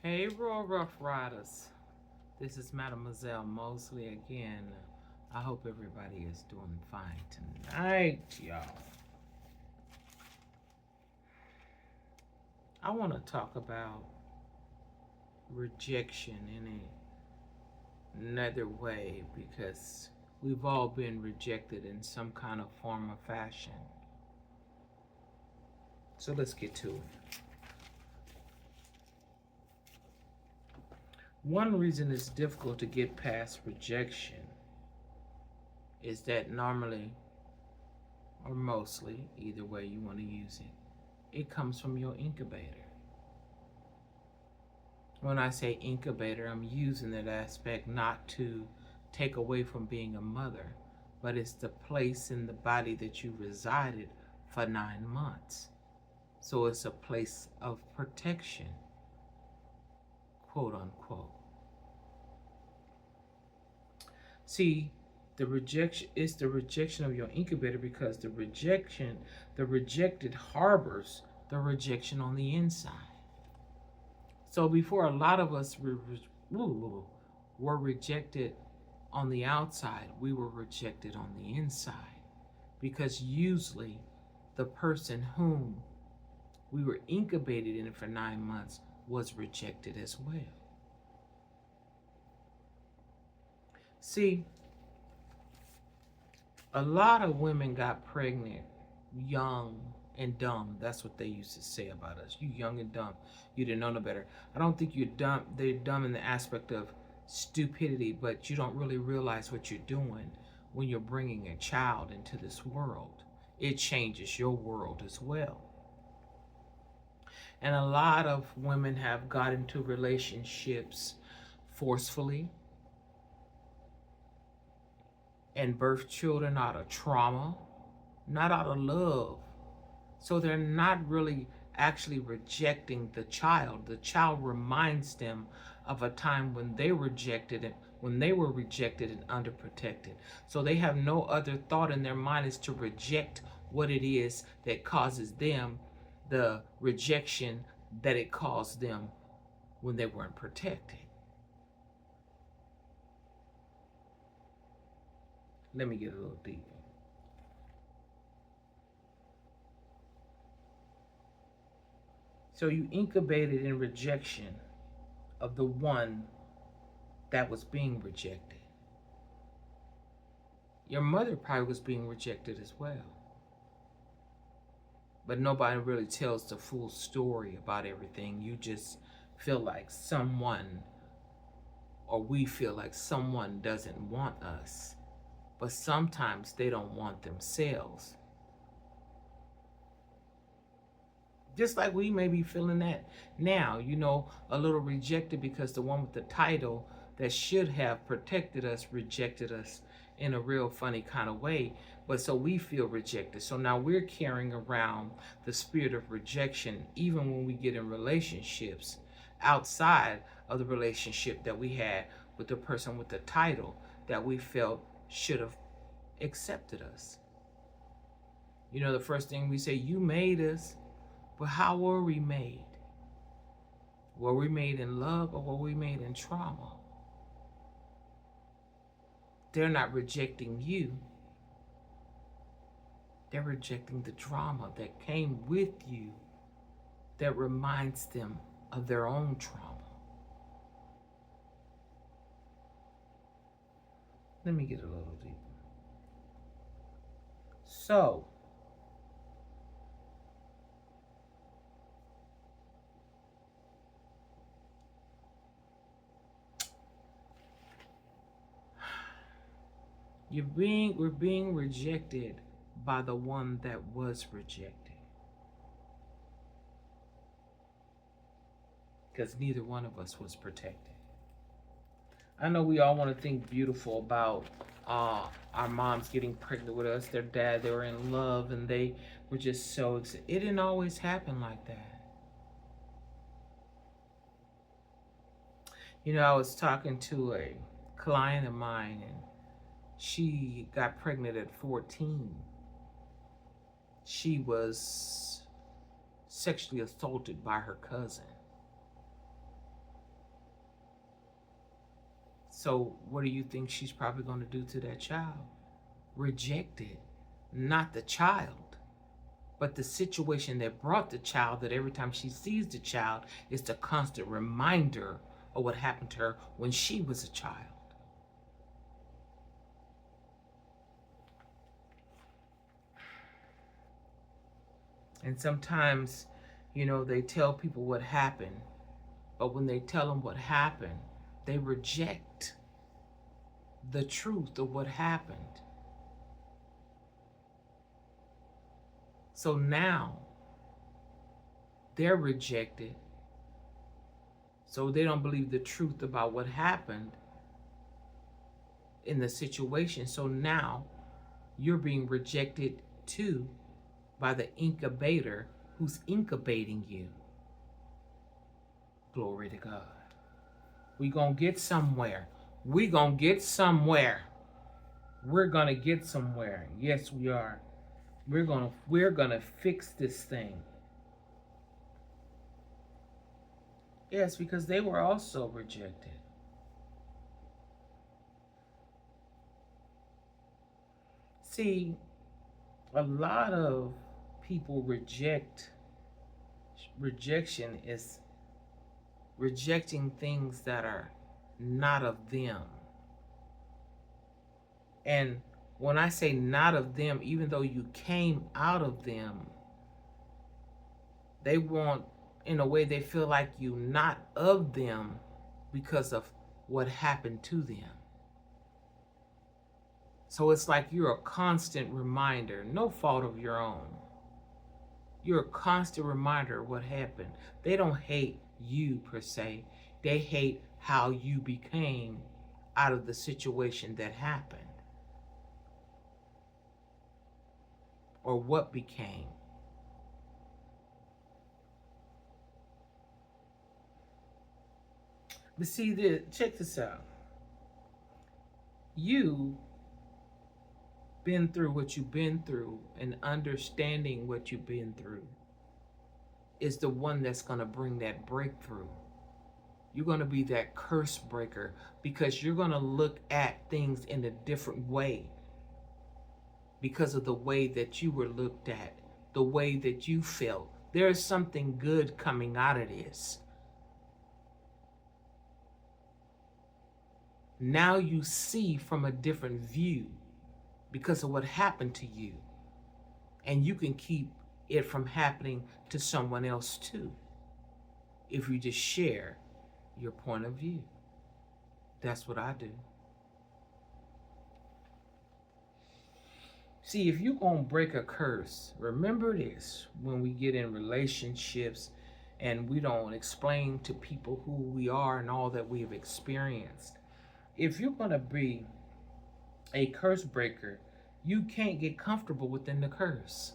Hey, Royal Rough Riders. This is Mademoiselle Mosley again. I hope everybody is doing fine tonight, y'all. I want to talk about rejection in another way because we've all been rejected in some kind of form or fashion. So let's get to it. One reason it's difficult to get past rejection is that normally, or mostly, either way you want to use it comes from your incubator. When I say incubator, I'm using that aspect not to take away from being a mother, but it's the place in the body that you resided for 9 months. So it's a place of protection, quote unquote. See, the rejection is the rejection of your incubator because the rejected harbors the rejection on the inside. So before a lot of us were rejected on the outside, we were rejected on the inside because usually the person whom we were incubated in for 9 months was rejected as well. See, a lot of women got pregnant young and dumb. That's what they used to say about us. You young and dumb. You didn't know no better. I don't think you're dumb. They're dumb in the aspect of stupidity, but you don't really realize what you're doing when you're bringing a child into this world. It changes your world as well. And a lot of women have got into relationships forcefully and birthed children out of trauma, not out of love. So they're not really actually rejecting the child. The child reminds them of a time when they rejected it, when they were rejected and underprotected. So they have no other thought in their mind is to reject what it is that causes them the rejection that it caused them when they weren't protected. Let me get a little deeper. So you incubated in rejection of the one that was being rejected. Your mother probably was being rejected as well. But nobody really tells the full story about everything. You just feel like someone, or we feel like someone doesn't want us. But sometimes they don't want themselves. Just like we may be feeling that now, a little rejected because the one with the title that should have protected us rejected us in a real funny kind of way. But so we feel rejected. So now we're carrying around the spirit of rejection, even when we get in relationships outside of the relationship that we had with the person with the title that we felt should have accepted us. The first thing we say, you made us. But how were we made? Were we made in love or were we made in trauma? They're not rejecting you. They're rejecting the drama that came with you that reminds them of their own trauma. Let me get a little deeper. So, we're being rejected by the one that was rejected. Because neither one of us was protected. I know we all want to think beautiful about our moms getting pregnant with us, their dad, they were in love and they were just so excited. It didn't always happen like that. I was talking to a client of mine and she got pregnant at 14. She was sexually assaulted by her cousin. So what do you think she's probably going to do to that child? Reject it. Not the child, but the situation that brought the child, that every time she sees the child, it's the constant reminder of what happened to her when she was a child. And sometimes, they tell people what happened, but when they tell them what happened, they reject the truth of what happened. So now they're rejected. So they don't believe the truth about what happened in the situation. So now you're being rejected too by the incubator who's incubating you. Glory to God. We're going to get somewhere. We're going to get somewhere. We're going to get somewhere. Yes, we are. We're going to fix this thing. Yes, because they were also rejected. See, a lot of people rejection is rejecting things that are not of them. And when I say not of them, even though you came out of them, they want, in a way, they feel like you not of them because of what happened to them. So it's like you're a constant reminder, no fault of your own. You're a constant reminder of what happened. They don't hate you per se. They hate how you became out of the situation that happened. Or what became. But see, check this out. You been through what you've been through, and understanding what you've been through is the one that's going to bring that breakthrough. You're going to be that curse breaker because you're going to look at things in a different way because of the way that you were looked at, the way that you felt. There's something good coming out of this. Now you see from a different view because of what happened to you. And you can keep it from happening to someone else too, if you just share your point of view. That's what I do. See, if you're going to break a curse, remember this when we get in relationships and we don't explain to people who we are and all that we have experienced. If you're going to be a curse breaker, you can't get comfortable within the curse.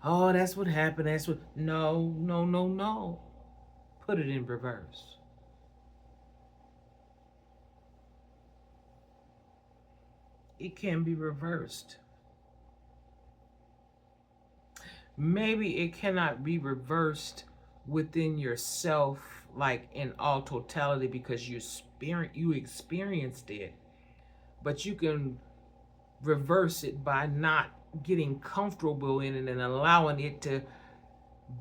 Oh, that's what happened. That's what. No. Put it in reverse. It can be reversed. Maybe it cannot be reversed within yourself, like in all totality, because you experienced it. But you can reverse it by not getting comfortable in it and allowing it to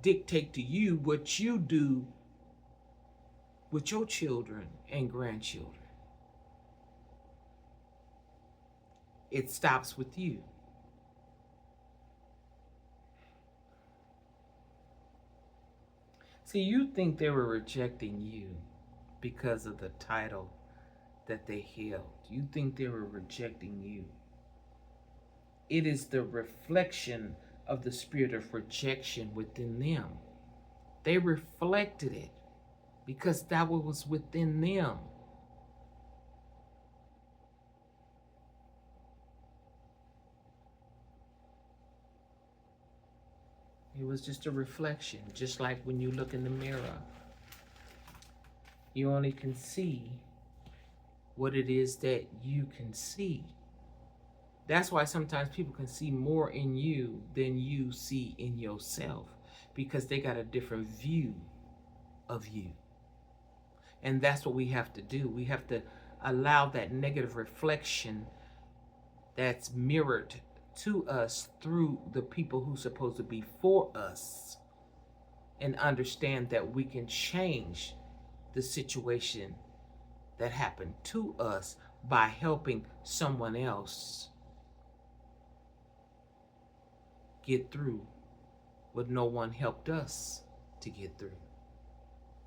dictate to you what you do with your children and grandchildren. It stops with you. See, you think they were rejecting you because of the title that they held. You think they were rejecting you. It is the reflection of the spirit of rejection within them. They reflected it because that was within them. It was just a reflection, just like when you look in the mirror. You only can see what it is that you can see. That's why sometimes people can see more in you than you see in yourself, because they got a different view of you. And that's what we have to do. We have to allow that negative reflection that's mirrored to us through the people who's supposed to be for us, and understand that we can change the situation that happened to us by helping someone else get through what no one helped us to get through.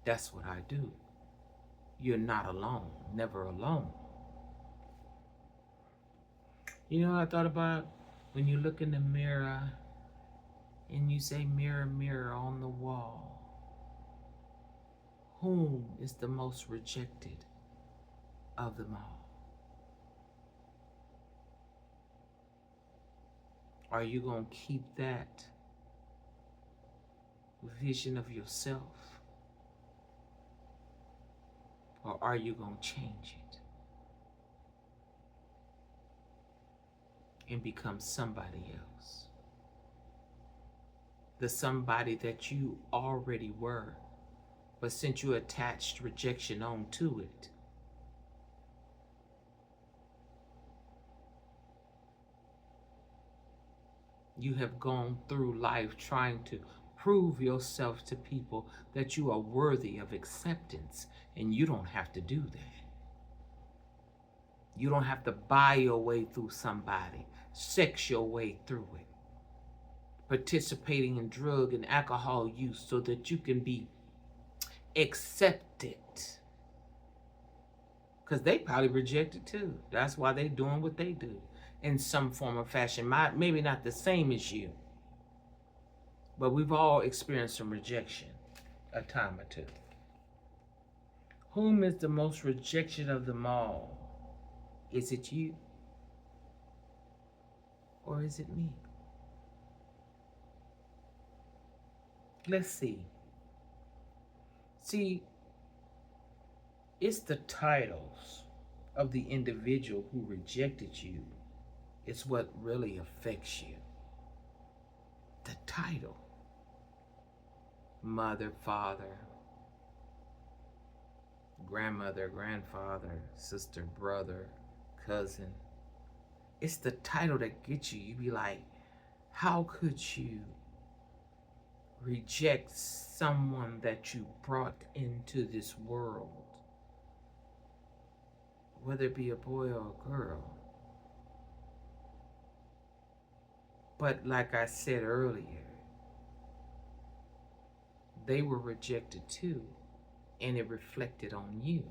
That's what I do. You're not alone, never alone. You know what I thought about? When you look in the mirror and you say, mirror, mirror on the wall, whom is the most rejected of them all? Are you going to keep that vision of yourself? Or are you going to change it and become somebody else? The somebody that you already were, but since you attached rejection onto it, you have gone through life trying to prove yourself to people that you are worthy of acceptance, and you don't have to do that. You don't have to buy your way through somebody, sex your way through it, participating in drug and alcohol use so that you can be accepted. Because they probably rejected too. That's why they're doing what they do in some form or fashion. Maybe not the same as you, but we've all experienced some rejection a time or two. Whom is the most rejected of them all? Is it you? Or is it me? Let's see. See, it's the titles of the individual who rejected you. It's what really affects you. The title. Mother, father, grandmother, grandfather, sister, brother, cousin. It's the title that gets you. You be like, how could you reject someone that you brought into this world? Whether it be a boy or a girl. But like I said earlier, they were rejected too, and it reflected on you.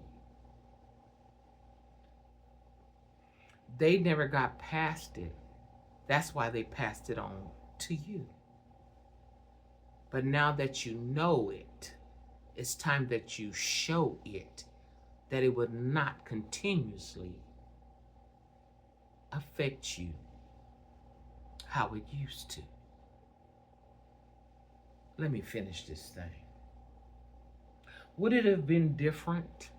They never got past it. That's why they passed it on to you. But now that you know it, it's time that you show it that it would not continuously affect you how it used to. Let me finish this thing. Would it have been different,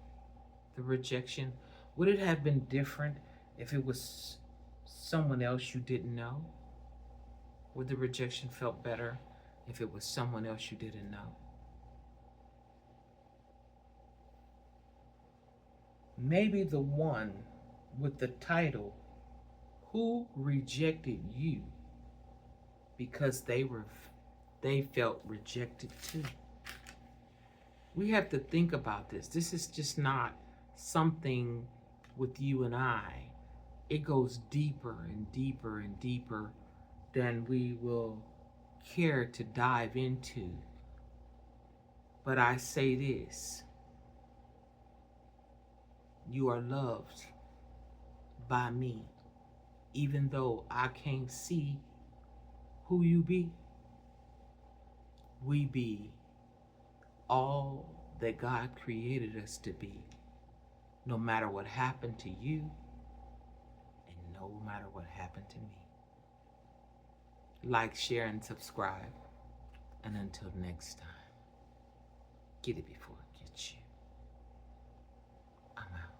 the rejection? Would it have been different if it was someone else you didn't know? Would the rejection felt better if it was someone else you didn't know? Maybe the one with the title, who rejected you because they felt rejected too. We have to think about this. This is just not something with you and I. It goes deeper and deeper and deeper than we will care to dive into. But I say this: you are loved by me, even though I can't see who you be. We be all that God created us to be, no matter what happened to you and no matter what happened to me. Like, share, and subscribe. And until next time, get it before it gets you. I'm out.